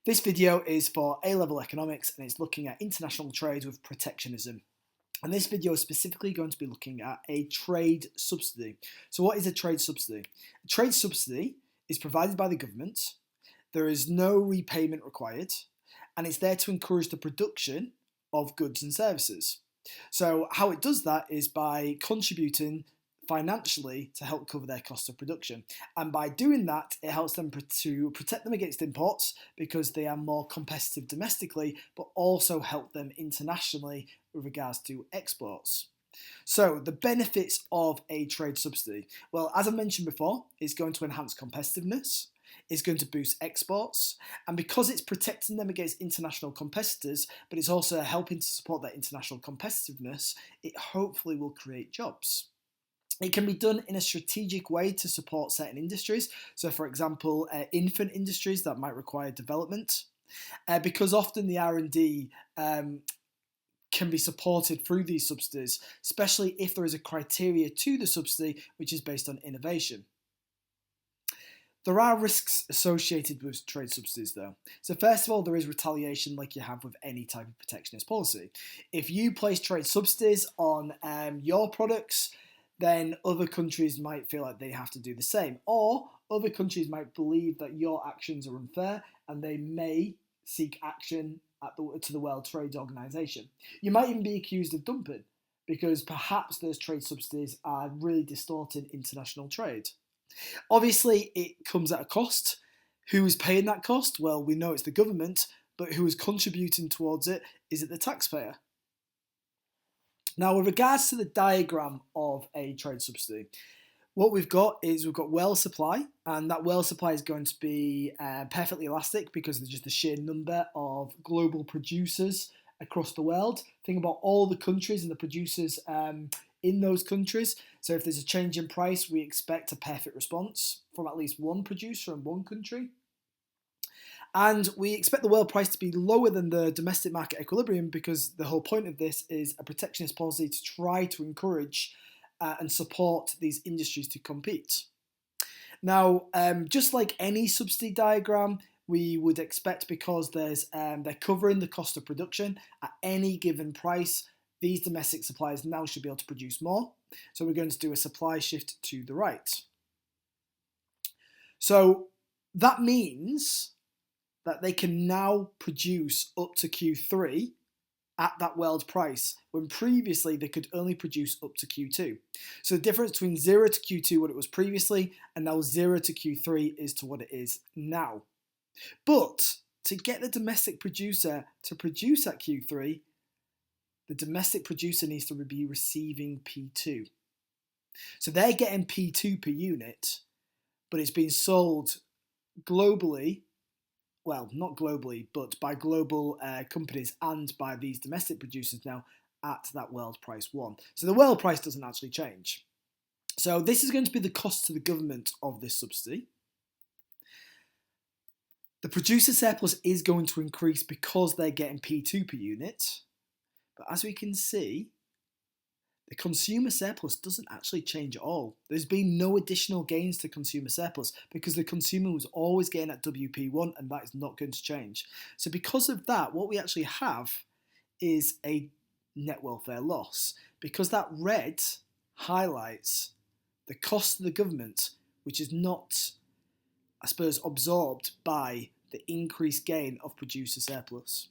This video is for A-level economics and it's looking at international trade with protectionism. And this video is specifically going to be looking at a trade subsidy. So what is a trade subsidy? A trade subsidy is provided by the government. There is no repayment required and it's there to encourage the production of goods and services. So how it does that is by contributing financially to help cover their cost of production, and by doing that it helps them to protect them against imports because they are more competitive domestically, but also help them internationally with regards to exports. So the benefits of a trade subsidy, well, as I mentioned before, it's going to enhance competitiveness, it's going to boost exports, and because it's protecting them against international competitors, but it's also helping to support their international competitiveness, it hopefully will create jobs. It can be done in a strategic way to support certain industries. So for example, infant industries that might require development, because often the R&D can be supported through these subsidies, especially if there is a criteria to the subsidy which is based on innovation. There are risks associated with trade subsidies though. So first of all, there is retaliation like you have with any type of protectionist policy. If you place trade subsidies on your products, then other countries might feel like they have to do the same, or other countries might believe that your actions are unfair and they may seek action to the World Trade Organization. You might even be accused of dumping because perhaps those trade subsidies are really distorting international trade. Obviously, it comes at a cost. Who is paying that cost? Well, we know it's the government, but who is contributing towards it? Is it the taxpayer? Now, with regards to the diagram of a trade subsidy, what we've got well supply, and that well supply is going to be perfectly elastic because of just the sheer number of global producers across the world. Think about all the countries and the producers in those countries. So if there's a change in price, we expect a perfect response from at least one producer in one country. And we expect the world price to be lower than the domestic market equilibrium because the whole point of this is a protectionist policy to try to encourage and support these industries to compete. Now, just like any subsidy diagram, we would expect, because they're covering the cost of production at any given price, these domestic suppliers now should be able to produce more. So we're going to do a supply shift to the right. So that means that they can now produce up to Q3 at that world price, when previously they could only produce up to Q2. So the difference between 0 to Q2, what it was previously, and now 0 to Q3 is to what it is now. But to get the domestic producer to produce at Q3, the domestic producer needs to be receiving P2. So they're getting P2 per unit, but it's being sold globally, well, not globally, but by global companies and by these domestic producers now at that world price 1. So the world price doesn't actually change. So this is going to be the cost to the government of this subsidy. The producer surplus is going to increase because they're getting P2 per unit. But as we can see, the consumer surplus doesn't actually change at all. There's been no additional gains to consumer surplus because the consumer was always getting at WP1 and that is not going to change. So because of that, what we actually have is a net welfare loss, because that red highlights the cost of the government, which is not, I suppose, absorbed by the increased gain of producer surplus.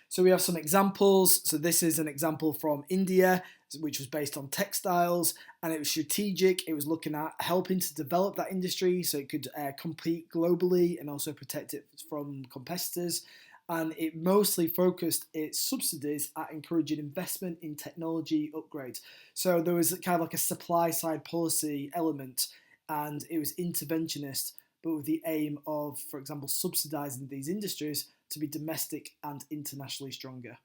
So we have some examples. So this is an example from India, which was based on textiles, and it was strategic. It was looking at helping to develop that industry so it could compete globally and also protect it from competitors. And it mostly focused its subsidies at encouraging investment in technology upgrades. So there was kind of like a supply side policy element, and it was interventionist, but with the aim of, for example, subsidizing these industries to be domestic and internationally stronger.